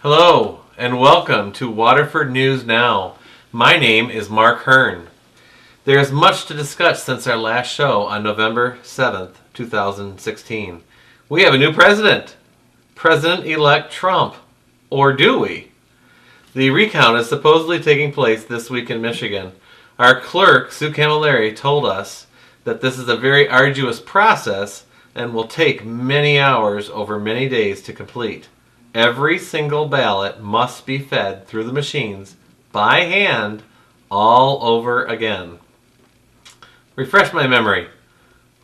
Hello, and welcome to Waterford News Now. My name is Mark Hearn. There is much to discuss since our last show on November 7th, 2016. We have a new president, President-elect Trump. Or do we? The recount is supposedly taking place this week in Michigan. Our clerk, Sue Camilleri, told us that this is a very arduous process and will take many hours over many days to complete. Every single ballot must be fed through the machines by hand all over again. Refresh my memory.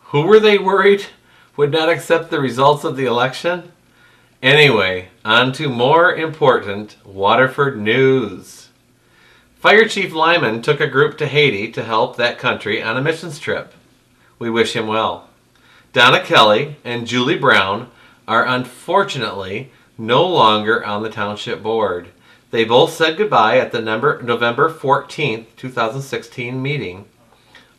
Who were they worried would not accept the results of the election? Anyway, on to more important Waterford news. Fire Chief Lyman took a group to Haiti to help that country on a missions trip. We wish him well. Donna Kelly and Julie Brown are unfortunately no longer on the township board. They both said goodbye at the November 14th, 2016 meeting.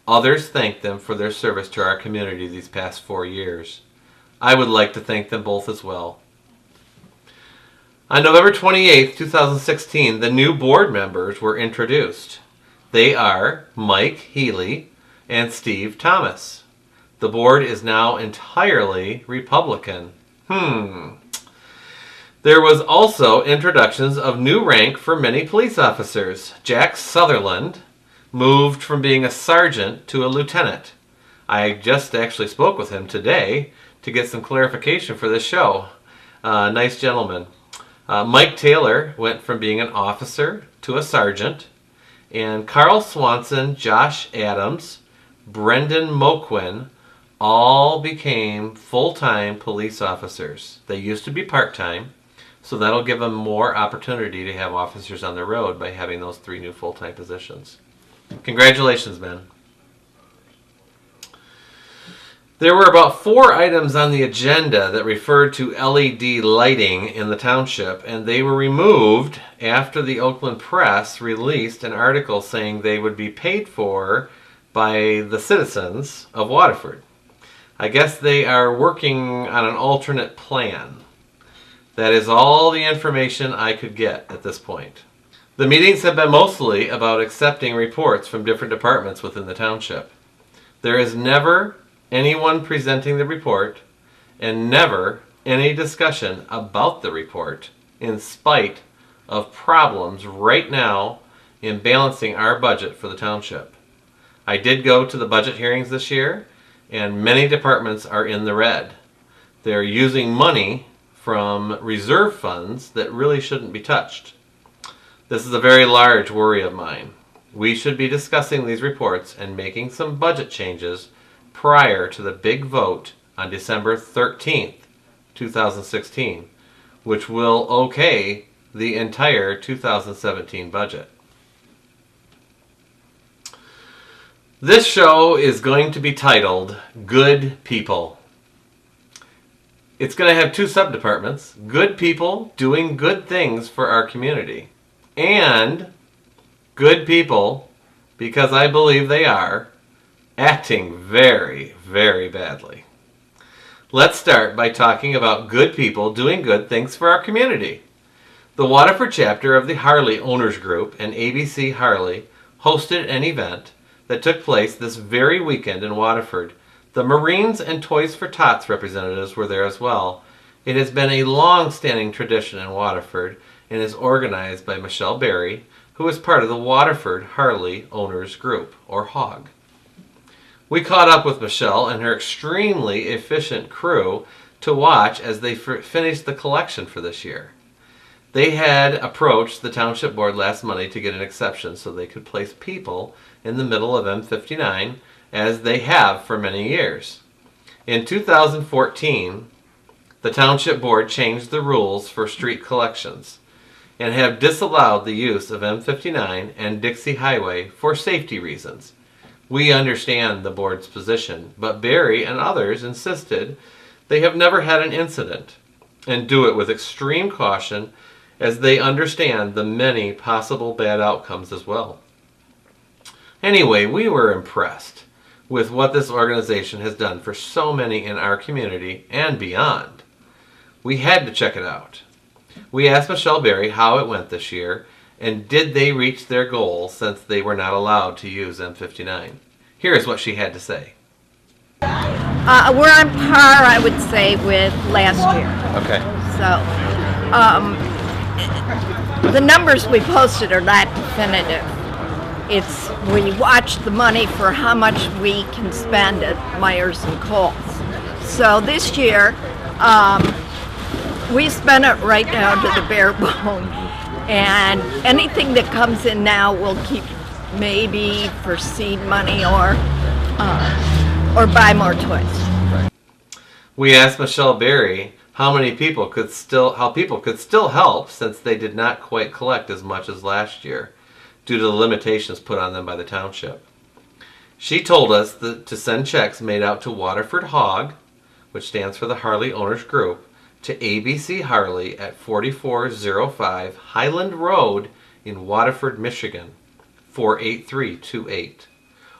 Others thanked them for their service to our community these past 4 years. I would like to thank them both as well. On November 28th, 2016, the new board members were introduced. They are Mike Healy and Steve Thomas. The board is now entirely Republican. There was also introductions of new rank for many police officers. Jack Sutherland moved from being a sergeant to a lieutenant. I just actually spoke with him today to get some clarification for this show. Nice gentleman. Mike Taylor went from being an officer to a sergeant. And Carl Swanson, Josh Adams, Brendan Moquin all became full-time police officers. They used to be part-time. So that'll give them more opportunity to have officers on the road by having those 3 new full-time positions. Congratulations, men. There were about 4 items on the agenda that referred to LED lighting in the township, and they were removed after the Oakland Press released an article saying they would be paid for by the citizens of Waterford. I guess they are working on an alternate plan. That is all the information I could get at this point. The meetings have been mostly about accepting reports from different departments within the township. There is never anyone presenting the report and never any discussion about the report in spite of problems right now in balancing our budget for the township. I did go to the budget hearings this year and many departments are in the red. They're using money from reserve funds that really shouldn't be touched. This is a very large worry of mine. We should be discussing these reports and making some budget changes prior to the big vote on December 13th, 2016, which will okay the entire 2017 budget. This show is going to be titled Good People. It's going to have 2 sub-departments, good people doing good things for our community, and good people, because I believe they are, acting very, very badly. Let's start by talking about good people doing good things for our community. The Waterford chapter of the Harley Owners Group and ABC Harley hosted an event that took place this very weekend in Waterford. The Marines and Toys for Tots representatives were there as well. It has been a long-standing tradition in Waterford and is organized by Michelle Berry, who is part of the Waterford Harley Owners Group, or HOG. We caught up with Michelle and her extremely efficient crew to watch as they finished the collection for this year. They had approached the Township Board last Monday to get an exception so they could place people in the middle of M59 as they have for many years. In 2014, the Township Board changed the rules for street collections and have disallowed the use of M59 and Dixie Highway for safety reasons. We understand the board's position, but Barry and others insisted they have never had an incident and do it with extreme caution as they understand the many possible bad outcomes as well. Anyway, we were impressed with what this organization has done for so many in our community and beyond. We had to check it out. We asked Michelle Berry how it went this year, and did they reach their goal since they were not allowed to use M59. Here's what she had to say. We're on par, I would say, with last year. Okay. So, the numbers we posted are not definitive. It's we watch the money for how much we can spend at Myers and Coles. So this year, we spent it right down to the bare bone, and anything that comes in now we'll keep maybe for seed money or buy more toys. Right. We asked Michelle Berry how people could still help since they did not quite collect as much as last year due to the limitations put on them by the township. She told us to send checks made out to Waterford HOG, which stands for the Harley Owners Group, to ABC Harley at 4405 Highland Road in Waterford, Michigan, 48328,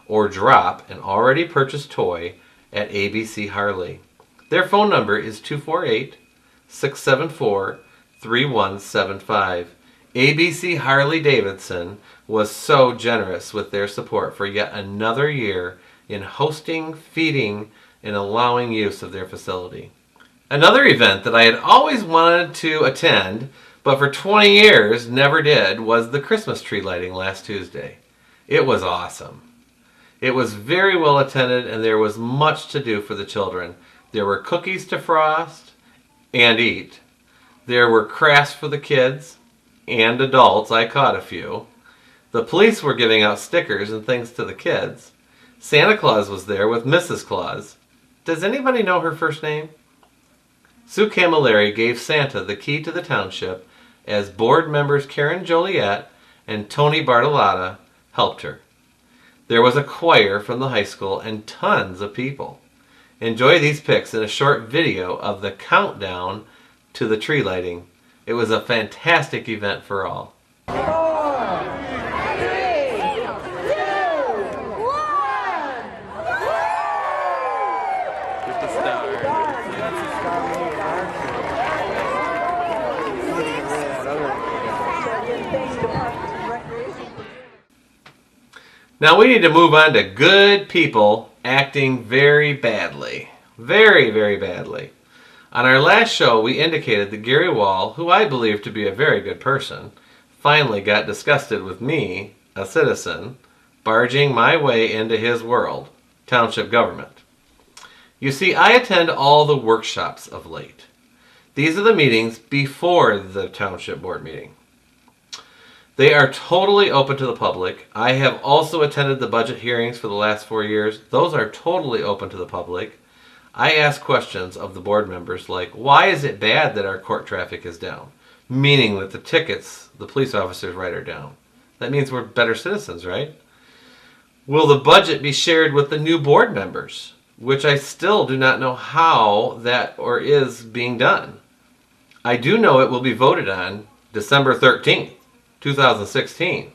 or drop an already purchased toy at ABC Harley. Their phone number is 248-674-3175. ABC Harley Davidson was so generous with their support for yet another year in hosting, feeding, and allowing use of their facility. Another event that I had always wanted to attend, but for 20 years never did, was the Christmas tree lighting last Tuesday. It was awesome. It was very well attended, and there was much to do for the children. There were cookies to frost and eat. There were crafts for the kids and adults. I caught a few. The police were giving out stickers and things to the kids. Santa Claus was there with Mrs. Claus. Does anybody know her first name? Sue Camilleri gave Santa the key to the township as board members Karen Joliet and Tony Bartolotta helped her. There was a choir from the high school and tons of people. Enjoy these pics in a short video of the countdown to the tree lighting. It was a fantastic event for all. 4, 3, 2, 1. Get the star. Now we need to move on to good people acting very badly. Very, very badly. On our last show, we indicated that Gary Wall, who I believe to be a very good person, finally got disgusted with me, a citizen, barging my way into his world, township government. You see, I attend all the workshops of late. These are the meetings before the township board meeting. They are totally open to the public. I have also attended the budget hearings for the last 4 years. Those are totally open to the public. I ask questions of the board members like, why is it bad that our court traffic is down? Meaning that the tickets the police officers write are down. That means we're better citizens, right? Will the budget be shared with the new board members? Which I still do not know how that or is being done. I do know it will be voted on December 13th, 2016.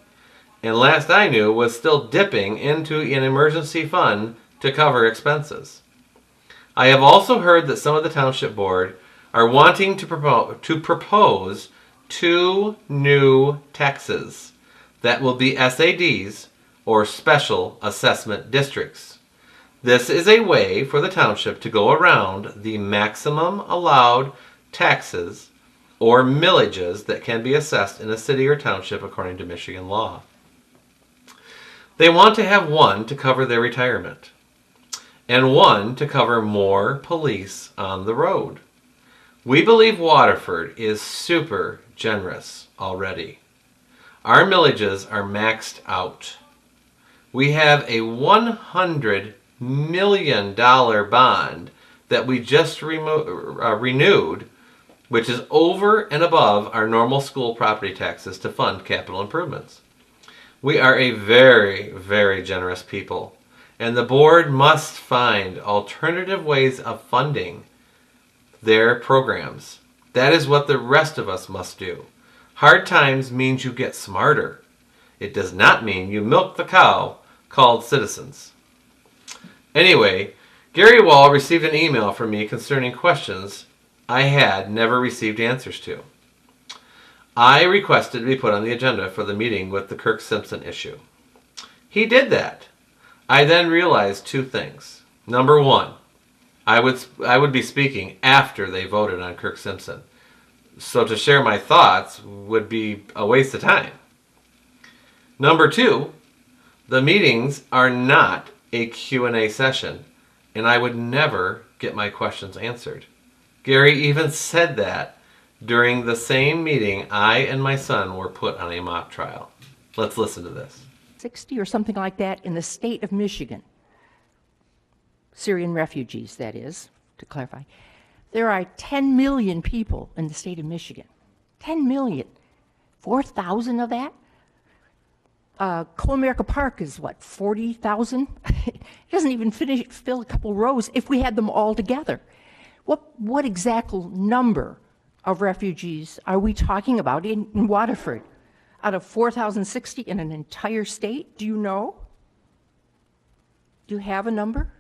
And last I knew was still dipping into an emergency fund to cover expenses. I have also heard that some of the township board are wanting to propose 2 new taxes that will be SADs, or special assessment districts. This is a way for the township to go around the maximum allowed taxes or millages that can be assessed in a city or township according to Michigan law. They want to have one to cover their retirement, and one to cover more police on the road. We believe Waterford is super generous already. Our millages are maxed out. We have a $100 million bond that we just renewed, which is over and above our normal school property taxes to fund capital improvements. We are a very, very generous people, and the board must find alternative ways of funding their programs. That is what the rest of us must do. Hard times means you get smarter. It does not mean you milk the cow called citizens. Anyway, Gary Wall received an email from me concerning questions I had never received answers to. I requested to be put on the agenda for the meeting with the Kirk Simpson issue. He did that. I then realized two things. Number one, I would be speaking after they voted on Kirk Simpson. So to share my thoughts would be a waste of time. Number two, the meetings are not a Q&A session, and I would never get my questions answered. Gary even said that during the same meeting I and my son were put on a mock trial. Let's listen to this. 60 or something like that in the state of Michigan. Syrian refugees, that is, to clarify. There are 10 million people in the state of Michigan. 10 million. 4,000 of that? Co-America Park is what, 40,000? It doesn't even fill a couple rows if we had them all together. What exact number of refugees are we talking about in Waterford? Out of 4,060 in an entire state? Do you know? Do you have a number?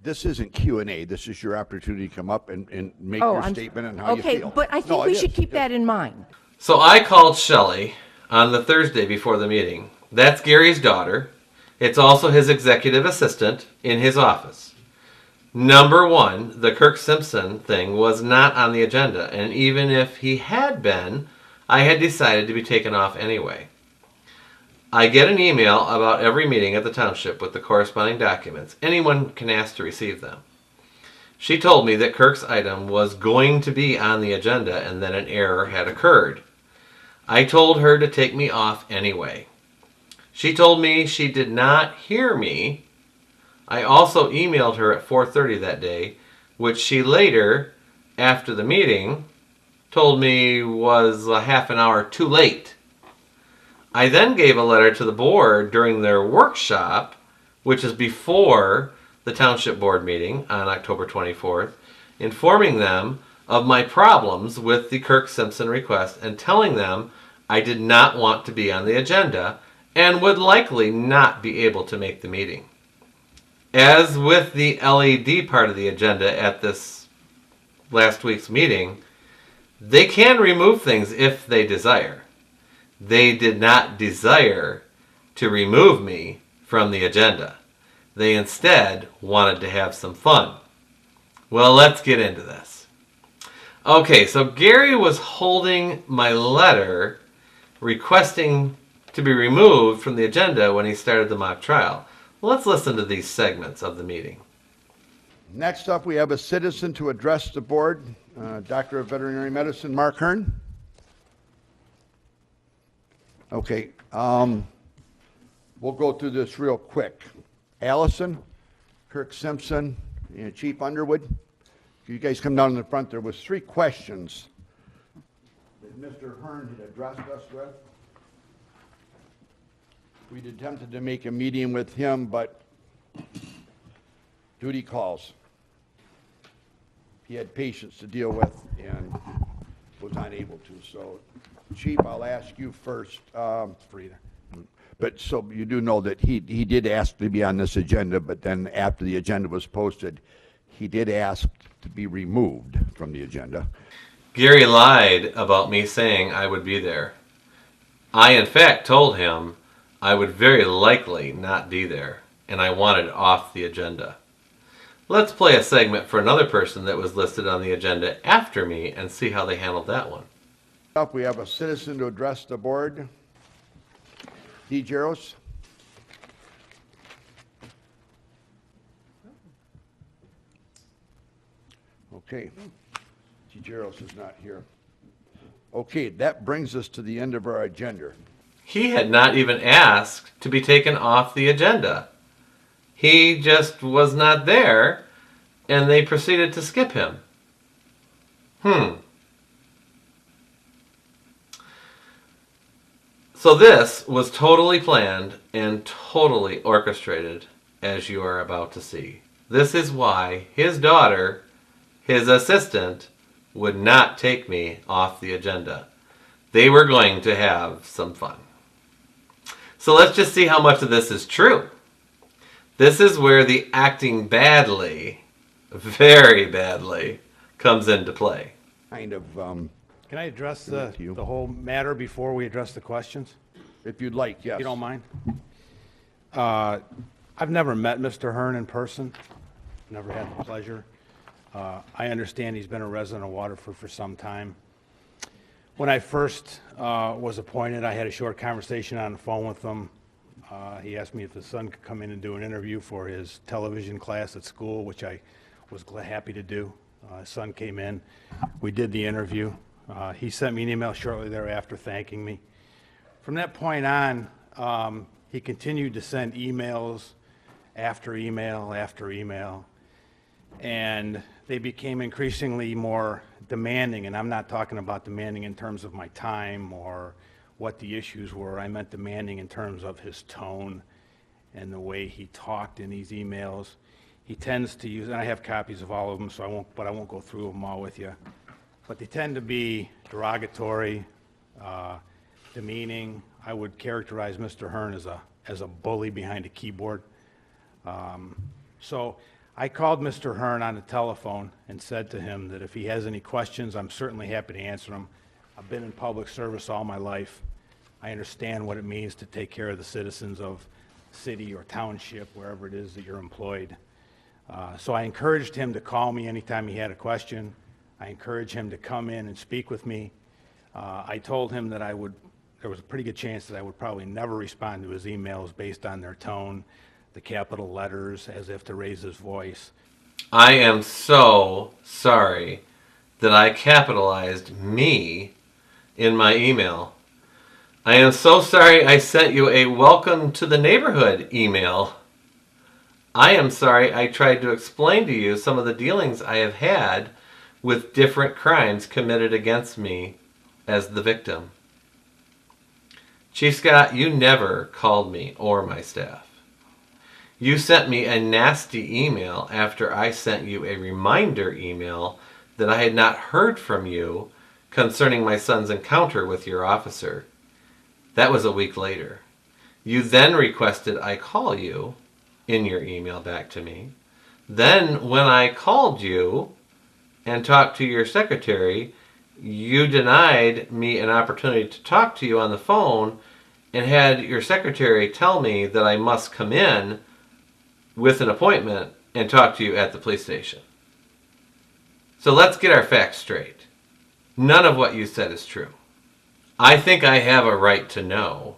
This isn't Q&A. This is your opportunity to come up and make your statement on how you feel. Okay, but I think we should keep that in mind. So I called Shelley on the Thursday before the meeting. That's Gary's daughter. It's also his executive assistant in his office. Number one, the Kirk Simpson thing was not on the agenda, and even if he had been, I had decided to be taken off anyway. I get an email about every meeting at the township with the corresponding documents. Anyone can ask to receive them. She told me that Kirk's item was going to be on the agenda and that an error had occurred. I told her to take me off anyway. She told me she did not hear me. I also emailed her at 4:30 that day, which she later, after the meeting, told me was a half an hour too late. I then gave a letter to the board during their workshop, which is before the township board meeting on October 24th, informing them of my problems with the Kirk Simpson request and telling them I did not want to be on the agenda and would likely not be able to make the meeting. As with the LED part of the agenda at this last week's meeting, they can remove things if they desire. They did not desire to remove me from the agenda. They instead wanted to have some fun. Well, let's get into this. Okay, so Gary was holding my letter requesting to be removed from the agenda when he started the mock trial. Let's listen to these segments of the meeting. Next up, we have a citizen to address the board, Doctor of Veterinary Medicine, Mark Hearn. Okay, we'll go through this real quick. Allison, Kirk Simpson, and Chief Underwood. You guys come down in the front. There was 3 questions that Mr. Hearn had addressed us with. We'd attempted to make a meeting with him, but duty calls. He had patients to deal with and was unable to. So, Chief, I'll ask you first. But so you do know that he did ask to be on this agenda, but then after the agenda was posted, he did ask to be removed from the agenda. Gary lied about me saying I would be there. I, in fact, told him I would very likely not be there, and I wanted it off the agenda. Let's play a segment for another person that was listed on the agenda after me and see how they handled that one. Up, we have a citizen to address the board. D. Jaros. Okay. D. Jaros is not here. Okay, that brings us to the end of our agenda. He had not even asked to be taken off the agenda. He just was not there, and they proceeded to skip him. So this was totally planned and totally orchestrated, as you are about to see. This is why his daughter, his assistant, would not take me off the agenda. They were going to have some fun. So let's just see how much of this is true. This is where the acting badly, very badly, comes into play. Kind of Can I address Give it to you. the whole matter before we address the questions? If you'd like, yes. If you don't mind? I've never met Mr. Hearn in person, never had the pleasure. I understand he's been a resident of Waterford for some time. When I first was appointed, I had a short conversation on the phone with him. He asked me if his son could come in and do an interview for his television class at school, which I was happy to do. His son came in. We did the interview. He sent me an email shortly thereafter thanking me. From that point on, he continued to send emails after email after email, and they became increasingly more demanding, and I'm not talking about demanding in terms of my time or what the issues were. I meant demanding in terms of his tone and the way he talked in these emails. He tends to use, and I have copies of all of them, so I won't go through them all with you, but they tend to be derogatory, demeaning. I would characterize Mr. Hearn as a bully behind a keyboard. So I called Mr. Hearn on the telephone and said to him that if he has any questions, I'm certainly happy to answer them. I've been in public service all my life. I understand what it means to take care of the citizens of city or township, wherever it is that you're employed. So I encouraged him to call me anytime he had a question. I encouraged him to come in and speak with me. I told him that there was a pretty good chance that I would probably never respond to his emails based on their tone, the capital letters, as if to raise his voice. I am so sorry that I capitalized me in my email. I am so sorry I sent you a welcome to the neighborhood email. I am sorry I tried to explain to you some of the dealings I have had with different crimes committed against me as the victim. Chief Scott, you never called me or my staff. You sent me a nasty email after I sent you a reminder email that I had not heard from you concerning my son's encounter with your officer. That was a week later. You then requested I call you in your email back to me. Then when I called you and talked to your secretary, you denied me an opportunity to talk to you on the phone and had your secretary tell me that I must come in with an appointment and talk to you at the police station. So let's get our facts straight. None of what you said is true. I think I have a right to know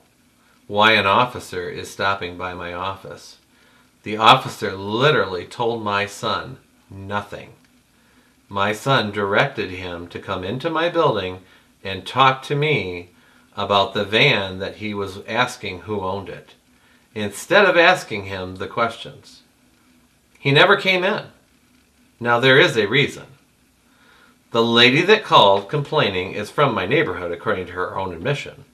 why an officer is stopping by my office. The officer literally told my son nothing. My son directed him to come into my building and talk to me about the van that he was asking who owned it, instead of asking him the questions. He never came in. Now there is a reason. The lady that called complaining is from my neighborhood, according to her own admission.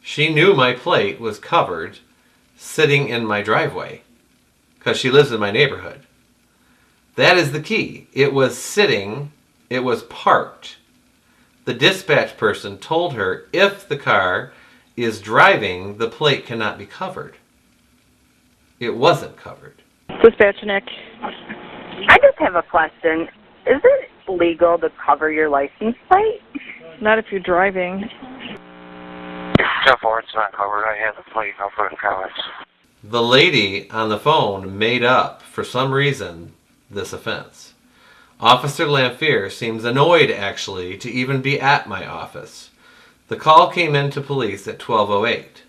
She knew my plate was covered sitting in my driveway because she lives in my neighborhood. That is the key. It was sitting, it was parked. The dispatch person told her if the car is driving, the plate cannot be covered. It wasn't covered. Dispatch Nick. I just have a question. Is it legal to cover your license plate? Not if you're driving. Except for it's not covered. I have the plate. I'll put in comments. The lady on the phone made up, for some reason, this offense. Officer Lamphere seems annoyed, actually, to even be at my office. The call came into police at 12:08,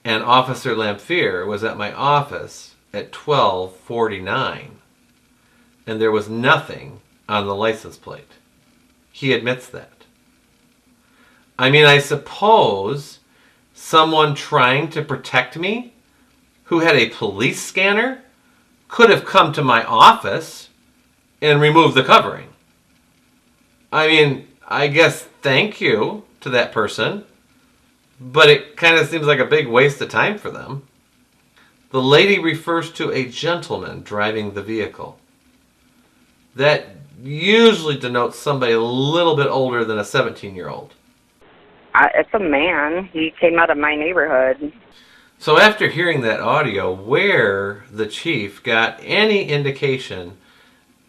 and Officer Lamphere was at my office at 12:49, and there was nothing on the license plate. He admits that. I mean, I suppose someone trying to protect me, who had a police scanner, could have come to my office and removed the covering. I mean, I guess thank you to that person, but it kind of seems like a big waste of time for them. The lady refers to a gentleman driving the vehicle. That usually denotes somebody a little bit older than a 17-year-old. It's a man. He came out of my neighborhood. So after hearing that audio, where the chief got any indication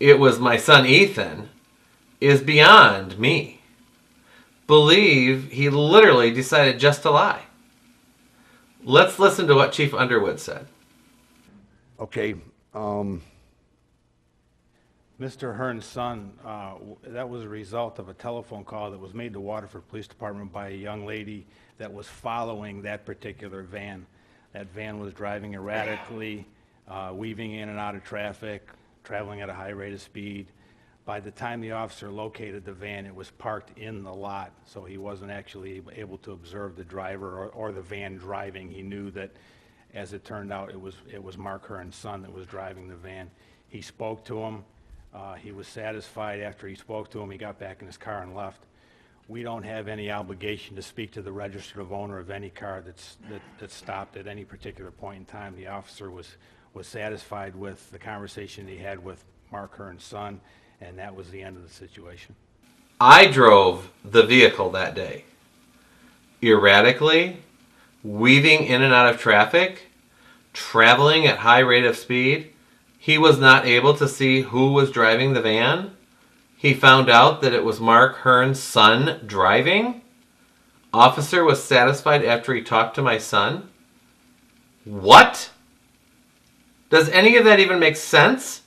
it was my son Ethan is beyond me. believe he literally decided just to lie. Let's listen to what Chief Underwood said. Okay, Mr. Hearn's son, that was a result of a telephone call that was made to Waterford Police Department by a young lady that was following that particular van. That van was driving erratically, weaving in and out of traffic, traveling at a high rate of speed. By the time the officer located the van, it was parked in the lot, so he wasn't actually able to observe the driver or the van driving. He knew that, as it turned out, it was Mark Hearn's son that was driving the van. He spoke to him. He was satisfied. After he spoke to him, he got back in his car and left. We don't have any obligation to speak to the registered owner of any car that stopped at any particular point in time. The officer was satisfied with the conversation he had with Mark Hearn's son, and that was the end of the situation. I drove the vehicle that day. Erratically, weaving in and out of traffic, traveling at high rate of speed. He was not able to see who was driving the van. He found out that it was Mark Hearn's son driving. Officer was satisfied after he talked to my son. What? Does any of that even make sense?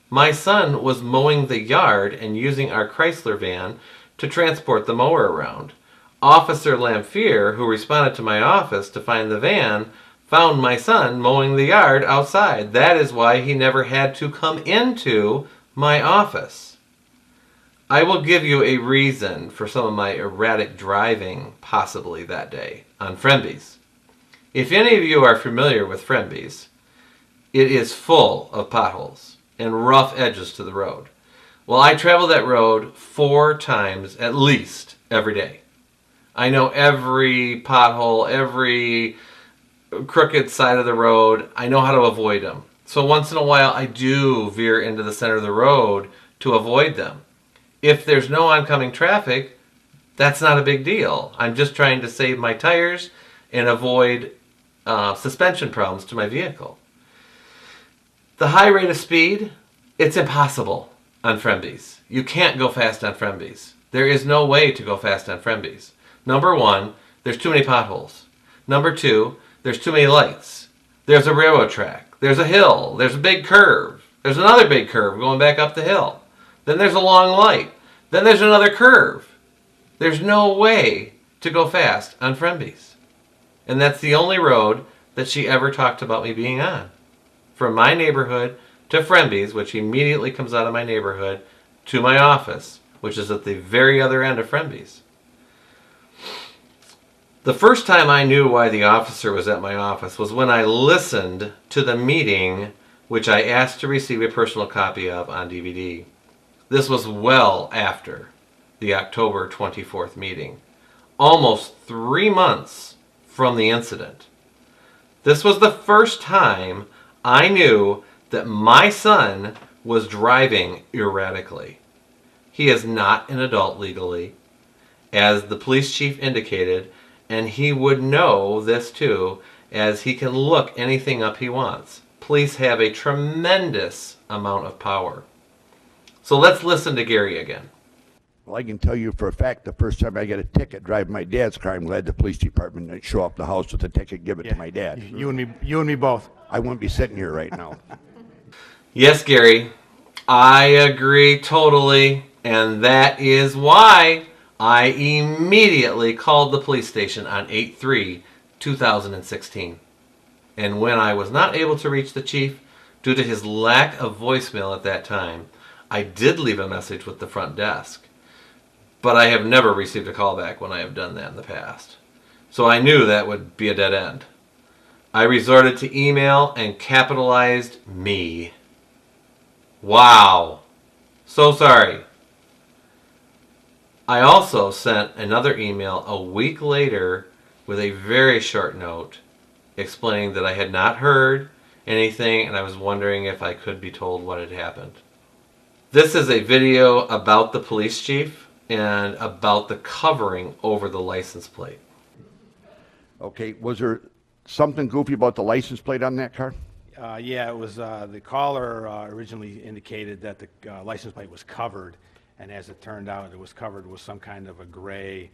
My son was mowing the yard and using our Chrysler van to transport the mower around. Officer Lamphere, who responded to my office to find the van, found my son mowing the yard outside. That is why he never had to come into my office. I will give you a reason for some of my erratic driving possibly that day on Fremby's. If any of you are familiar with Fremby's, it is full of potholes and rough edges to the road. Well, I travel that road 4 times at least every day. I know every pothole, every crooked side of the road. I know how to avoid them. So once in a while I do veer into the center of the road to avoid them. If there's no oncoming traffic, that's not a big deal. I'm just trying to save my tires and avoid suspension problems to my vehicle. The high rate of speed, it's impossible on Fremby's. You can't go fast on Fremby's. There is no way to go fast on Fremby's. Number 1, there's too many potholes. Number 2, there's too many lights. There's a railroad track. There's a hill. There's a big curve. There's another big curve going back up the hill. Then there's a long light. Then there's another curve. There's no way to go fast on Fremby's. And that's the only road that she ever talked about me being on. From my neighborhood to Fremby's, which immediately comes out of my neighborhood, to my office, which is at the very other end of Fremby's. The first time I knew why the officer was at my office was when I listened to the meeting which I asked to receive a personal copy of on DVD. This was well after the October 24th meeting, almost 3 months from the incident. This was the first time I knew that my son was driving erratically. He is not an adult legally, as the police chief indicated, and he would know this too, as he can look anything up he wants. Police have a tremendous amount of power. So let's listen to Gary again. well, I can tell you for a fact, the first time I got a ticket driving my dad's car, I'm glad the police department didn't show up the house with the ticket, give it to my dad. You and me both. I wouldn't be sitting here right now. Yes, Gary, I agree totally, and that is why I immediately called the police station on 8/3/2016. And when I was not able to reach the chief due to his lack of voicemail at that time, I did leave a message with the front desk. But I have never received a call back when I have done that in the past. So I knew that would be a dead end. I resorted to email and capitalized me. Wow. So sorry. I also sent another email a week later with a very short note explaining that I had not heard anything and I was wondering if I could be told what had happened. This is a video about the police chief and about the covering over the license plate. Okay, was there something goofy about the license plate on that car? Yeah, it was the caller originally indicated that the license plate was covered, and as it turned out, it was covered with some kind of a gray,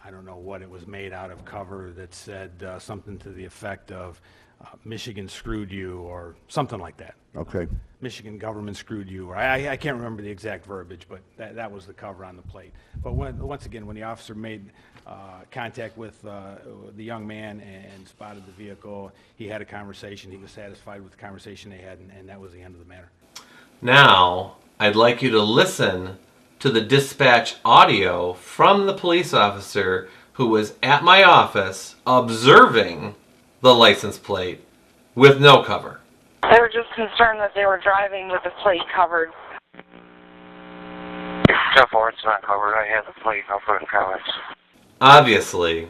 I don't know what it was made out of, cover that said something to the effect of Michigan screwed you or something like that. Okay. Michigan government screwed you, or I can't remember the exact verbiage, but that was the cover on the plate. But once again, when the officer made contact with the young man and spotted the vehicle, he had a conversation. He was satisfied with the conversation they had, and that was the end of the matter. Now, I'd like you to listen to the dispatch audio from the police officer who was at my office observing the license plate with no cover. They were just concerned that they were driving with the plate covered. Jeff Ward's not covered. I have the plate. I'll put in comments. Obviously,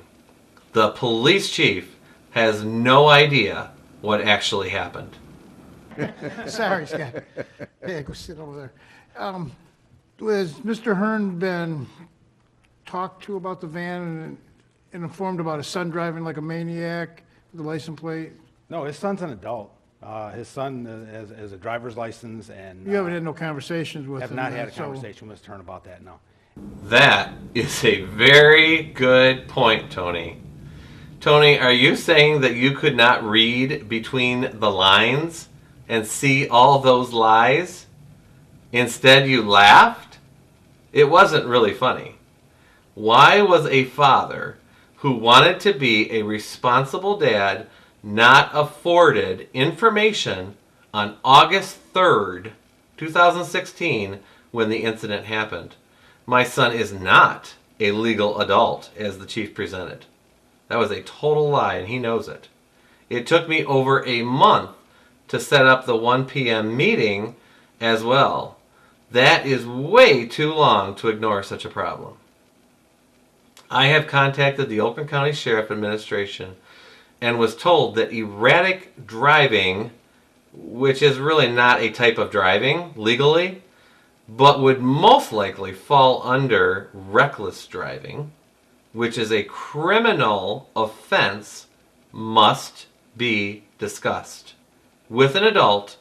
the police chief has no idea what actually happened. Sorry, Scott. Yeah, go sit over there. Has Mr. Hearn been talked to about the van and informed about his son driving like a maniac with the license plate? No, his son's an adult. His son has a driver's license, and You haven't had no conversations with him? have not had a so- conversation with Mr. Hearn about that, no. That is a very good point, Tony. Tony, are you saying that you could not read between the lines and see all those lies? Instead, you laughed? It wasn't really funny. Why was a father who wanted to be a responsible dad not afforded information on August 3rd, 2016, when the incident happened? My son is not a legal adult, as the chief presented. That was a total lie, and he knows it. It took me over a month to set up the 1 p.m. meeting as well. That is way too long to ignore such a problem. I have contacted the Oakland County Sheriff Administration and was told that erratic driving, which is really not a type of driving legally, but would most likely fall under reckless driving, which is a criminal offense, must be discussed with an adult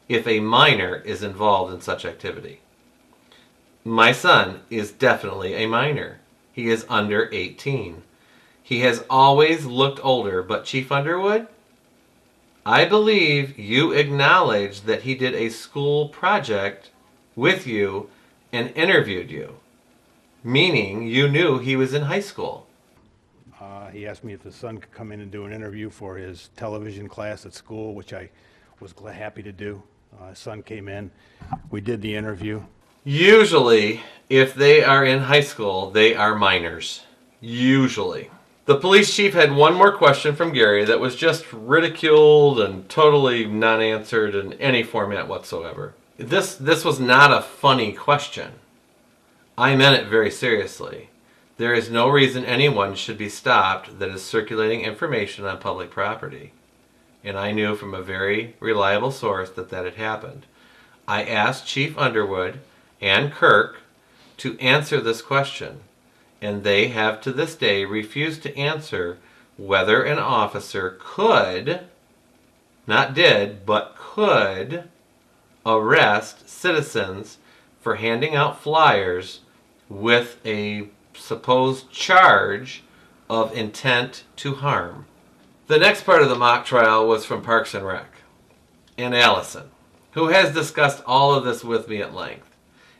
if a minor is involved in such activity. My son is definitely a minor. He is under 18. He has always looked older, but Chief Underwood, I believe you acknowledged that he did a school project with you and interviewed you, meaning you knew he was in high school. He asked me if his son could come in and do an interview for his television class at school, which I was happy to do. His son came in. We did the interview. Usually, if they are in high school, they are minors. Usually. The police chief had one more question from Gary that was just ridiculed and totally not answered in any format whatsoever. This was not a funny question. I meant it very seriously. There is no reason anyone should be stopped that is circulating information on public property. And I knew from a very reliable source that had happened. I asked Chief Underwood and Kirk to answer this question, and they have to this day refused to answer whether an officer could, not did, but could arrest citizens for handing out flyers with a supposed charge of intent to harm. The next part of the mock trial was from Parks and Rec, and Allison, who has discussed all of this with me at length.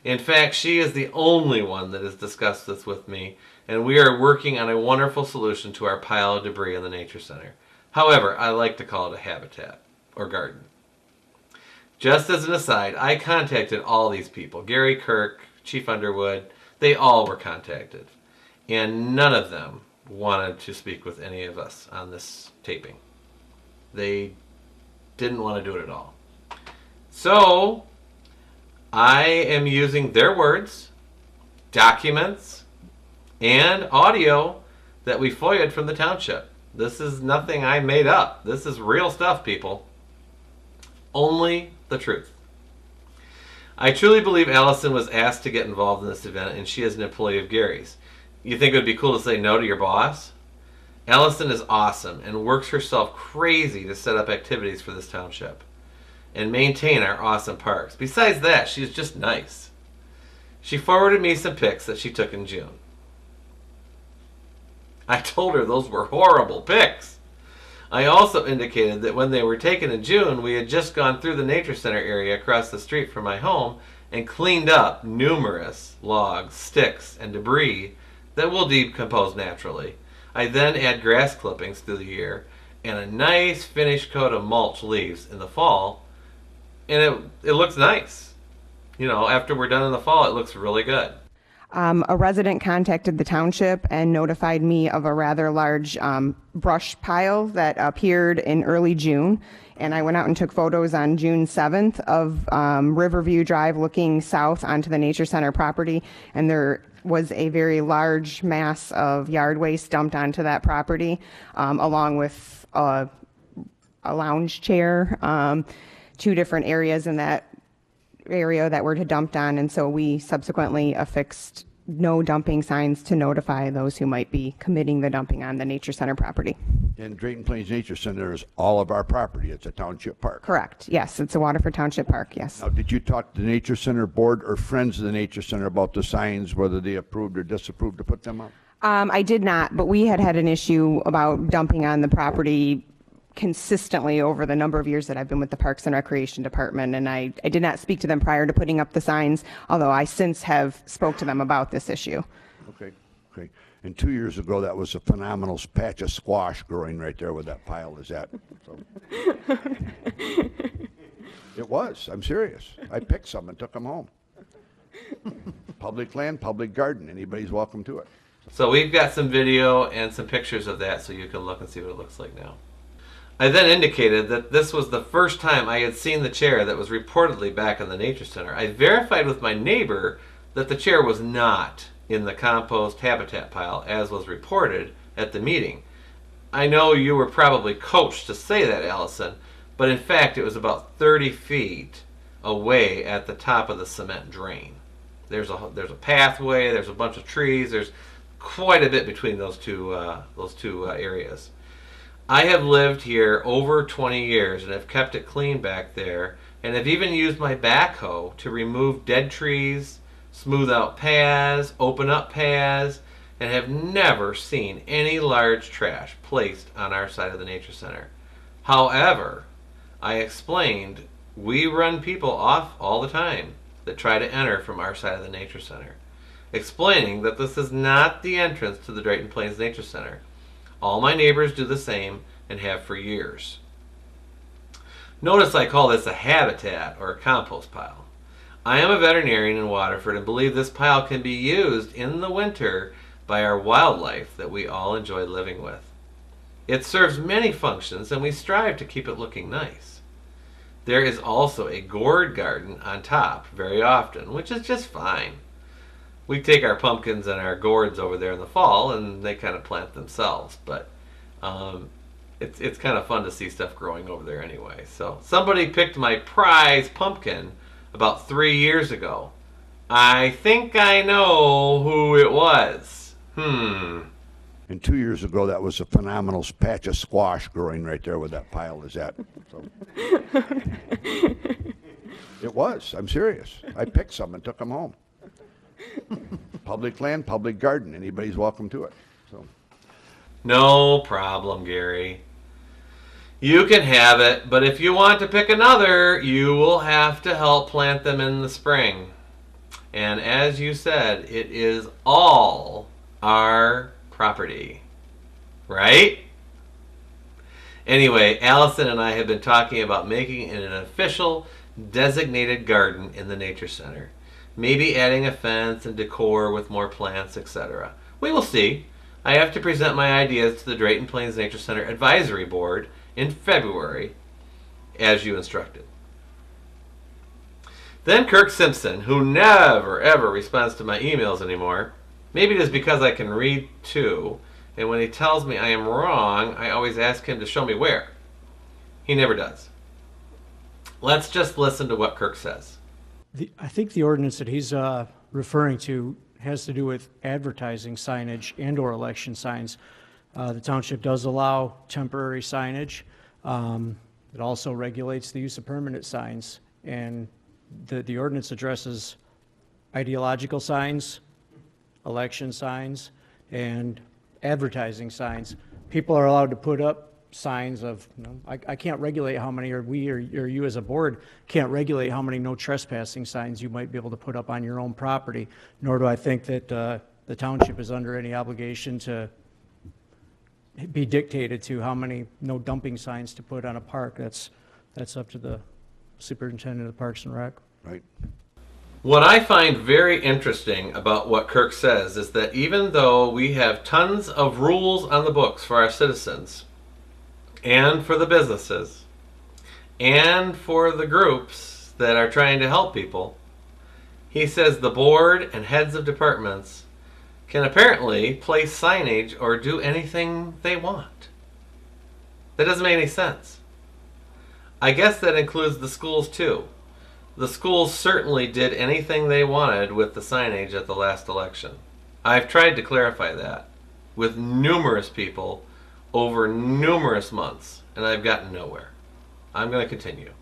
In fact, she is the only one that has discussed this with me, and we are working on a wonderful solution to our pile of debris in the Nature Center. However, I like to call it a habitat or garden. Just as an aside, I contacted all these people, Gary, Kirk, Chief Underwood. They all were contacted, and none of them wanted to speak with any of us on this taping. They didn't want to do it at all. So I am using their words, documents, and audio that we FOIA'd from the township. This is nothing I made up. This is real stuff, people. Only the truth. I truly believe Allison was asked to get involved in this event, and she is an employee of Gary's. You think it would be cool to say no to your boss? Allison is awesome and works herself crazy to set up activities for this township and maintain our awesome parks. Besides that, she's just nice. She forwarded me some pics that she took in June. I told her those were horrible pics. I also indicated that when they were taken in June, we had just gone through the nature center area across the street from my home and cleaned up numerous logs, sticks, and debris that will decompose naturally. I then add grass clippings through the year and a nice finished coat of mulch leaves in the fall, and it looks nice. You know, after we're done in the fall, it looks really good. A resident contacted the township and notified me of a rather large brush pile that appeared in early June. And I went out and took photos on June 7th of Riverview Drive looking south onto the Nature Center property. And there was a very large mass of yard waste dumped onto that property, along with a lounge chair, 2 different areas in that area that were dumped on, and so we subsequently affixed no dumping signs to notify those who might be committing the dumping on the Nature Center property. And Drayton Plains Nature Center is all of our property. It's a township park. Correct. Yes, it's a Waterford Township Park, yes. Now, did you talk to the Nature Center board or friends of the Nature Center about the signs, whether they approved or disapproved to put them up? I did not, but we had an issue about dumping on the property consistently over the number of years that I've been with the Parks and Recreation Department, and I did not speak to them prior to putting up the signs, although I since have spoke to them about this issue. Okay. And 2 years ago, that was a phenomenal patch of squash growing right there where that pile is at. So. It was. I'm serious. I picked some and took them home. Public land, public garden. Anybody's welcome to it. So we've got some video and some pictures of that so you can look and see what it looks like now. I then indicated that this was the first time I had seen the chair that was reportedly back in the Nature Center. I verified with my neighbor that the chair was not in the compost habitat pile as was reported at the meeting. I know you were probably coached to say that, Allison, but in fact it was about 30 feet away at the top of the cement drain. There's a pathway, there's a bunch of trees, there's quite a bit between those two areas. I have lived here over 20 years and have kept it clean back there, and have even used my backhoe to remove dead trees, smooth out paths, open up paths, and have never seen any large trash placed on our side of the Nature Center. However, I explained we run people off all the time that try to enter from our side of the Nature Center, explaining that this is not the entrance to the Drayton Plains Nature Center. All my neighbors do the same and have for years. Notice I call this a habitat or a compost pile. I am a veterinarian in Waterford and believe this pile can be used in the winter by our wildlife that we all enjoy living with. It serves many functions and we strive to keep it looking nice. There is also a gourd garden on top very often, which is just fine. We take our pumpkins and our gourds over there in the fall and they kind of plant themselves, but it's kind of fun to see stuff growing over there anyway. So somebody picked my prize pumpkin about 3 years ago. I think I know who it was. And 2 years ago, that was a phenomenal patch of squash growing right there where that pile is at. So. It was. I'm serious. I picked some and took them home. Public land, public garden. Anybody's welcome to it. So. No problem, Gary. You can have it, but if you want to pick another, you will have to help plant them in the spring. And as you said, it is all our property, right? Anyway, Allison and I have been talking about making it an official designated garden in the Nature Center. Maybe adding a fence and decor with more plants, etc. We will see. I have to present my ideas to the Drayton Plains Nature Center Advisory Board in February, as you instructed. Then Kirk Simpson, who never ever responds to my emails anymore. Maybe it is because I can read too, and when he tells me I am wrong, I always ask him to show me where. He never does. Let's just listen to what Kirk says. I think the ordinance that he's referring to has to do with advertising signage and or election signs. The township does allow temporary signage. It also regulates the use of permanent signs, and the ordinance addresses ideological signs, election signs, and advertising signs. People are allowed to put up signs of, I can't regulate how many, or we or you as a board can't regulate how many no trespassing signs you might be able to put up on your own property, nor do I think that the township is under any obligation to be dictated to how many no dumping signs to put on a park. That's up to the superintendent of Parks and Rec. Right. What I find very interesting about what Kirk says is that even though we have tons of rules on the books for our citizens and for the businesses and for the groups that are trying to help people, he says the board and heads of departments can apparently place signage or do anything they want. That doesn't make any sense. I guess that includes the schools too. The schools certainly did anything they wanted with the signage at the last election. I've tried to clarify that with numerous people over numerous months, and I've gotten nowhere. I'm going to continue.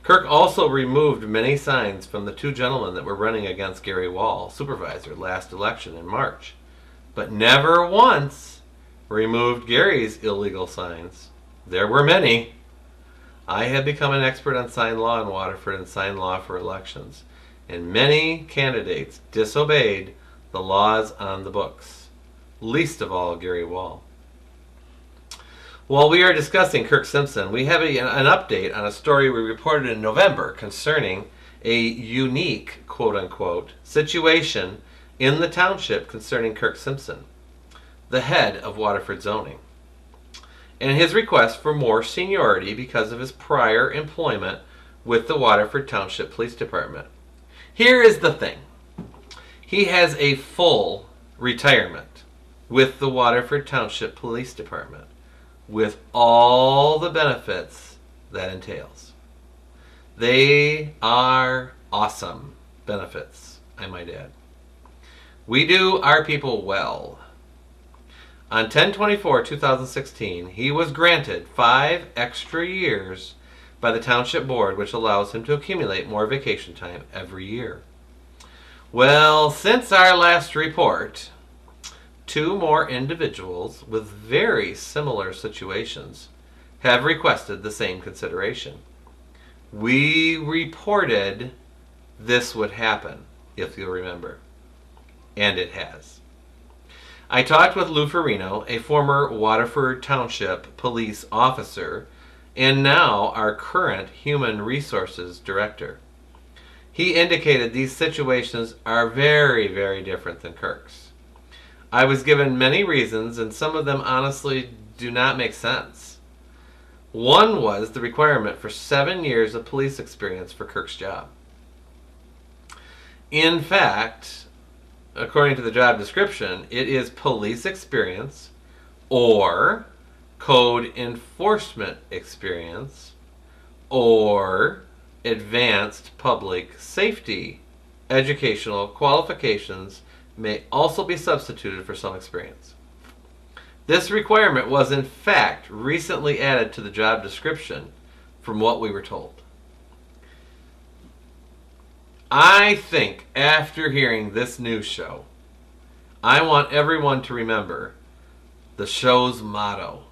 Kirk also removed many signs from the two gentlemen that were running against Gary Wall, supervisor, last election in March, but never once removed Gary's illegal signs. There were many. I have become an expert on sign law in Waterford and sign law for elections, and many candidates disobeyed the laws on the books, least of all Gary Wall. While we are discussing Kirk Simpson, we have an update on a story we reported in November concerning a unique, quote-unquote, situation in the township concerning Kirk Simpson, the head of Waterford zoning, and his request for more seniority because of his prior employment with the Waterford Township Police Department. Here is the thing. He has a full retirement with the Waterford Township Police Department, with all the benefits that entails. They are awesome benefits, I might add. We do our people well. On 10/24/2016, he was granted 5 extra years by the Township Board, which allows him to accumulate more vacation time every year. Well, since our last report, 2 more individuals with very similar situations have requested the same consideration. We reported this would happen, if you'll remember, and it has. I talked with Lou Farino, a former Waterford Township police officer and now our current Human Resources Director. He indicated these situations are very, very different than Kirk's. I was given many reasons, and some of them honestly do not make sense. One was the requirement for 7 years of police experience for Kirk's job. In fact, according to the job description, it is police experience or code enforcement experience or advanced public safety. Educational qualifications may also be substituted for some experience. This requirement was in fact recently added to the job description from what we were told. I think after hearing this news show, I want everyone to remember the show's motto,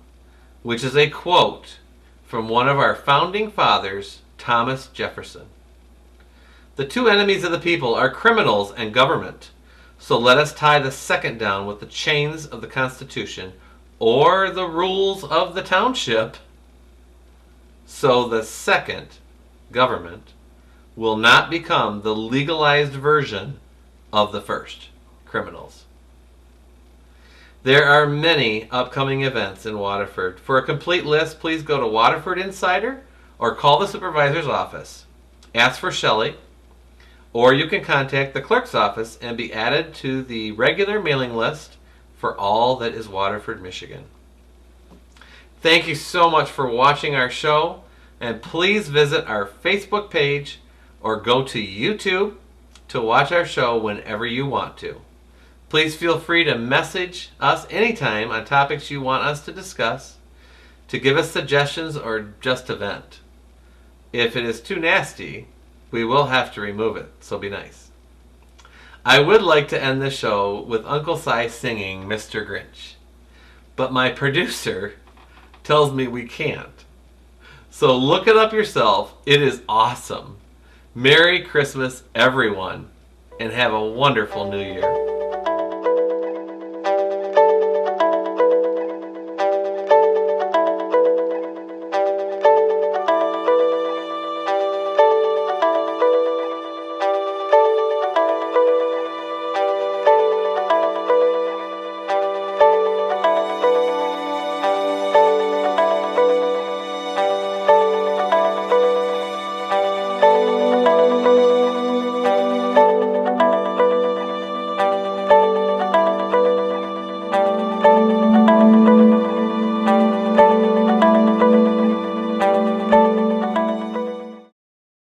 which is a quote from one of our founding fathers, Thomas Jefferson. The two enemies of the people are criminals and government. So let us tie the second down with the chains of the Constitution or the rules of the township, so the second, government, will not become the legalized version of the first, criminals. There are many upcoming events in Waterford. For a complete list, please go to Waterford Insider or call the supervisor's office. Ask for Shelley, or you can contact the clerk's office and be added to the regular mailing list for all that is Waterford, Michigan. Thank you so much for watching our show, and please visit our Facebook page or go to YouTube to watch our show whenever you want to. Please feel free to message us anytime on topics you want us to discuss, to give us suggestions, or just to vent. If it is too nasty, we will have to remove it, so be nice. I would like to end the show with Uncle Si singing Mr. Grinch, but my producer tells me we can't. So look it up yourself. It is awesome. Merry Christmas, everyone, and have a wonderful New Year.